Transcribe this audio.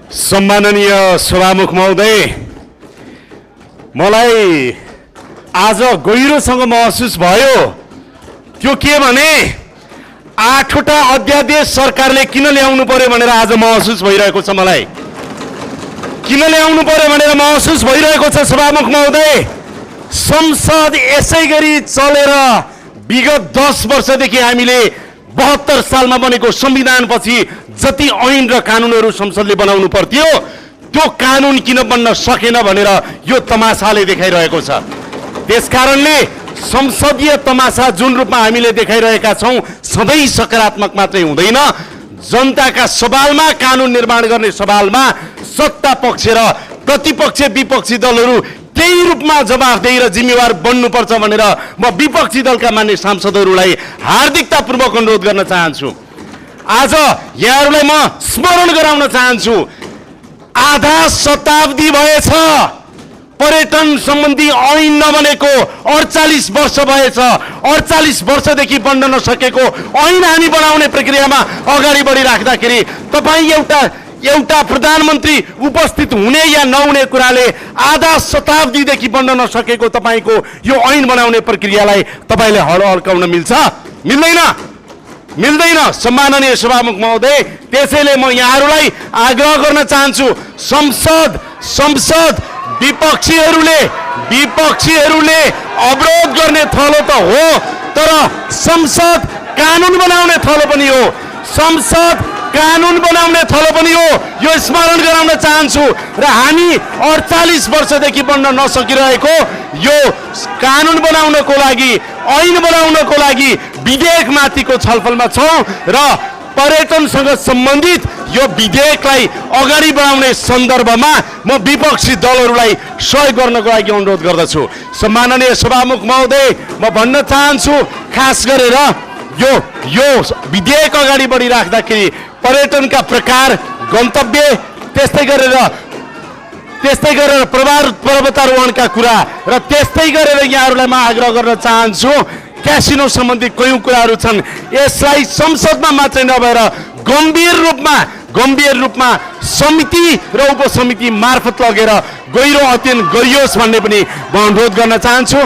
सम्माननीय सभामुख महोदय, मलाई आज गहिरोसँग महसुस भयो। त्यो के भने 8वटा अध्यादेश सरकारले किन ल्याउनु पर्यो भनेर आज महसुस भइरहेको छ। मलाई किन ल्याउनु पर्यो भनेर महसुस भइरहेको छ सभामुख महोदय। संसद यसै गरी चलेर विगत 10 वर्षदेखि हामीले 72 सालमा बनेको संविधानपछि जति ऐन र कानुनहरू संसदले बनाउनु पर्थ्यो त्यो कानुन किन बन्न सकेन भनेर यो तमासाले देखाइरहेको छ। त्यसकारणले संसदीय तमासा जुन रूपमा हामीले देखाइरहेका छौं सधैँ सकारात्मक मात्रै हुँदैन। जनताका सवालमा, कानुन निर्माण गर्ने सवालमा सत्ता पक्ष र प्रतिपक्ष विपक्षी दलहरू त्यही रूपमा जवाफदेही र जिम्मेवार बन्नुपर्छ भनेर म विपक्षी दलका मान्य सांसदहरूलाई हार्दिकतापूर्वक अनुरोध गर्न चाहन्छु। आज यहाँहरूलाई म स्मरण गराउन चाहन्छु, आधा शताब्दी भएछ पर्यटन सम्बन्धी ऐन नबनेको, 48 वर्ष भएछ। 48 वर्षदेखि बन्न नसकेको ऐन हामी बनाउने प्रक्रियामा अगाडि बढिराख्दाखेरि तपाईँ एउटा प्रधानमन्त्री उपस्थित हुने या नहुने कुराले आधा शताब्दीदेखि बन्न नसकेको तपाईको यो ऐन बनाउने प्रक्रियालाई तपाईले हल्काउन मिल्छ? मिल्दैन। सम्माननीय सभामुख महोदय, त्यसैले म यहाँहरूलाई आग्रह गर्न चाहन्छु, संसद विपक्षीहरूले अवरोध गर्ने थलो त हो, तर संसद कानुन बनाउने थलो पनि हो। संसद कानुन बनाउने थलो पनि हो, यो स्मरण गराउन चाहन्छु। र हामी 48 वर्षदेखि बन्न नसकिरहेको यो कानुन बनाउनको लागि, ऐन बनाउनको लागि विधेयकमाथिको छलफलमा छौं र पर्यटनसँग सम्बन्धित यो विधेयकलाई अगाडि बढाउने सन्दर्भमा म विपक्षी दलहरूलाई सहयोग गर्नको लागि अनुरोध गर्दछु। सम्माननीय सभामुख महोदय, म भन्न चाहन्छु, खास गरेर यो विधेयक अगाडि बढिराख्दाखेरि पर्यटनका प्रकार, गन्तव्य, त्यस्तै गरेर पर्वतारोहणका कुरा र त्यस्तै गरेर यहाँहरूलाई म आग्रह गर्न चाहन्छु, क्यासिनो सम्बन्धी कयौं कुराहरू छन्, यसलाई संसदमा मात्रै नभएर गम्भीर रूपमा समिति र उपसमिति मार्फत लगेर गहिरो अध्ययन गरियोस् भन्ने पनि म अनुरोध गर्न चाहन्छु।